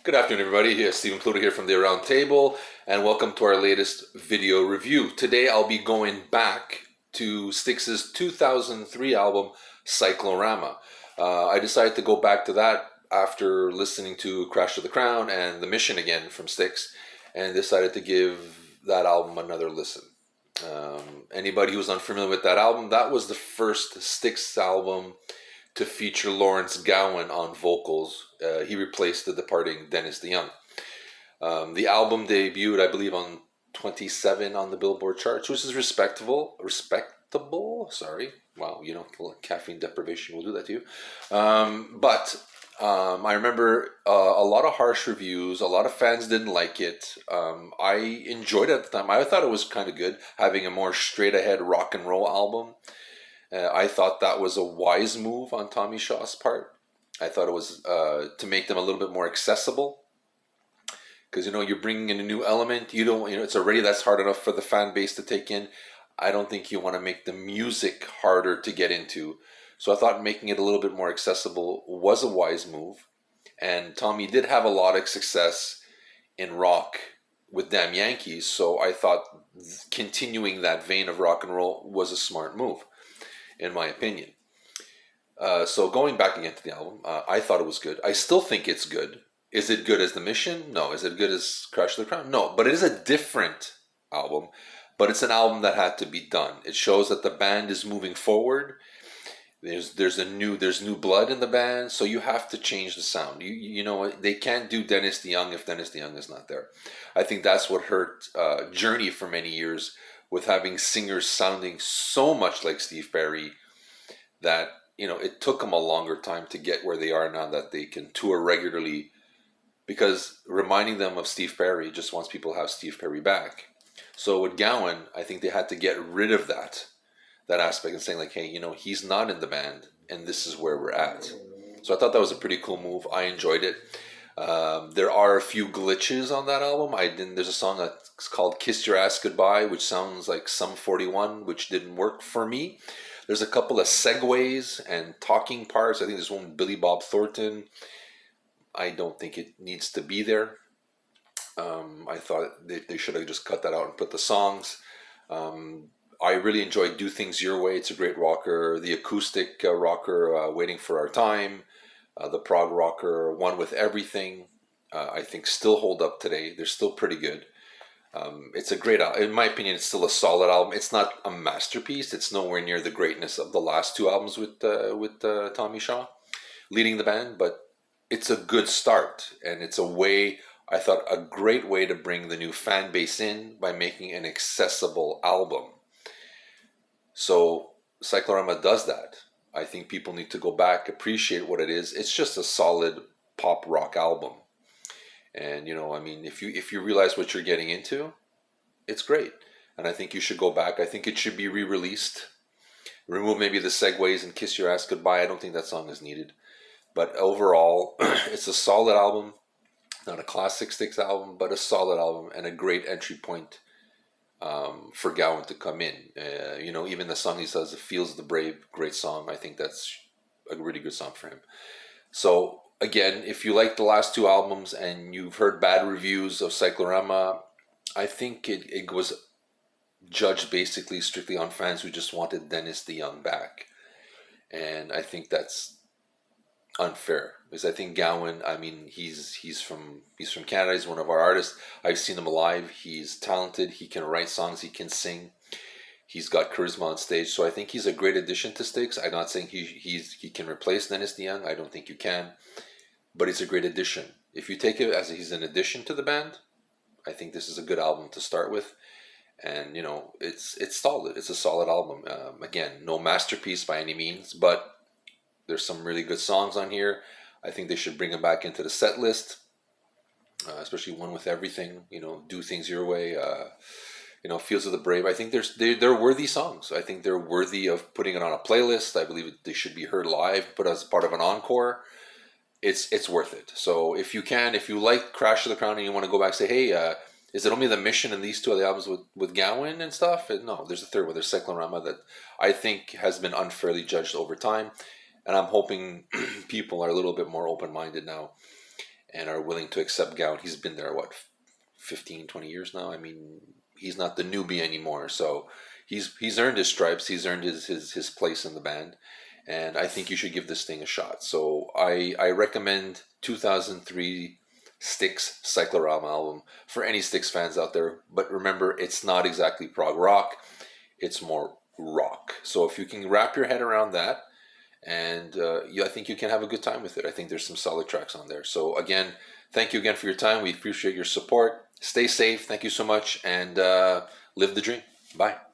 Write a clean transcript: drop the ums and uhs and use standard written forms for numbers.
Good afternoon, everybody. Here's Stephen Pluto here from the Aroundtable, and welcome to our latest video review. Today, I'll be going back to STYX's 2003 album, Cyclorama. I decided to go back to that after listening to Crash to the Crown and The Mission again from STYX, and decided to give that album another listen. Anybody who's unfamiliar with that album, that was the first STYX album to feature Lawrence Gowan on vocals. He replaced the departing Dennis DeYoung. The album debuted, I believe, on 27 on the Billboard charts, which is respectable. Sorry. Wow, caffeine deprivation will do that to you. I remember a lot of harsh reviews. A lot of fans didn't like it. I enjoyed it at the time. I thought it was kind of good, having a more straight-ahead rock and roll album. I thought that was a wise move on Tommy Shaw's part. I thought it was to make them a little bit more accessible, because you're bringing in a new element. You don't, it's already that's hard enough for the fan base to take in. I don't think you want to make the music harder to get into. So I thought making it a little bit more accessible was a wise move. And Tommy did have a lot of success in rock with Damn Yankees, so I thought continuing that vein of rock and roll was a smart move, in my opinion. So going back again to the album, I thought it was good. I still think it's good. Is it good as The Mission? No. Is it good as Crash to the Crown? No. But it is a different album. But it's an album that had to be done. It shows that the band is moving forward. There's new blood in the band, so you have to change the sound. You know they can't do Dennis DeYoung if Dennis DeYoung is not there. I think that's what hurt Journey for many years, with having singers sounding so much like Steve Perry that it took them a longer time to get where they are now, that they can tour regularly, because reminding them of Steve Perry just wants people to have Steve Perry back. So with Gowan, I think they had to get rid of that aspect and saying, like, hey, he's not in the band and this is where we're at. So I thought that was a pretty cool move. I enjoyed it. There are a few glitches on that album. There's a song that's called Kiss Your Ass Goodbye, which sounds like Sum 41, which didn't work for me. There's a couple of segues and talking parts. I think there's one with Billy Bob Thornton. I don't think it needs to be there. I thought they should have just cut that out and put the songs. I really enjoyed Do Things Your Way. It's a great rocker. The acoustic rocker, Waiting for Our Time. The prog rocker, One with Everything, I think still hold up today. They're still pretty good. It's a great album. In my opinion, it's still a solid album. It's not a masterpiece. It's nowhere near the greatness of the last two albums with Tommy Shaw leading the band, but it's a good start. And it's I thought, a great way to bring the new fan base in by making an accessible album. So Cyclorama does that. I think people need to go back, appreciate what it is. It's just a solid pop rock album. And, if you realize what you're getting into, it's great. And I think you should go back. I think it should be re-released. Remove maybe the segues and Kiss Your Ass Goodbye. I don't think that song is needed. But overall, it's a solid album. Not a classic STYX album, but a solid album and a great entry point for Gowan to come in. Even the song he says, Feels the Brave, great song. I think that's a really good song for him. So again, if you like the last two albums and you've heard bad reviews of Cyclorama, I think it was judged basically strictly on fans who just wanted Dennis DeYoung back. And I think that's unfair, because I think Gowan, he's from Canada. He's one of our artists. I've seen him live. He's talented. He can write songs. He can sing. He's got charisma on stage. So I think he's a great addition to STYX. I'm not saying he can replace Dennis DeYoung. I don't think you can, but it's a great addition. If you take it as he's an addition to the band, I think this is a good album to start with. And it's solid. It's a solid album. Again, no masterpiece by any means, but there's some really good songs on here. I think they should bring them back into the set list, especially One with Everything. Do Things Your Way. Feels of the Brave. I think they're worthy songs. I think they're worthy of putting it on a playlist. I believe they should be heard live, but as part of an encore. It's worth it. So if you like Crash to the Crown and you want to go back and say, hey, is it only The Mission and these two other albums with Gowan and stuff? And no, there's a third one. There's Cyclorama, that I think has been unfairly judged over time. And I'm hoping people are a little bit more open-minded now and are willing to accept Gown. He's been there, what, 15, 20 years now? I mean, he's not the newbie anymore. So he's earned his stripes. He's earned his place in the band. And I think you should give this thing a shot. So I recommend 2003 STYX Cyclorama album for any STYX fans out there. But remember, it's not exactly prog rock. It's more rock. So if you can wrap your head around that, and I think you can have a good time with it. I think there's some solid tracks on there. So again, thank you again for your time. We appreciate your support. Stay safe. Thank you so much, and live the dream. Bye.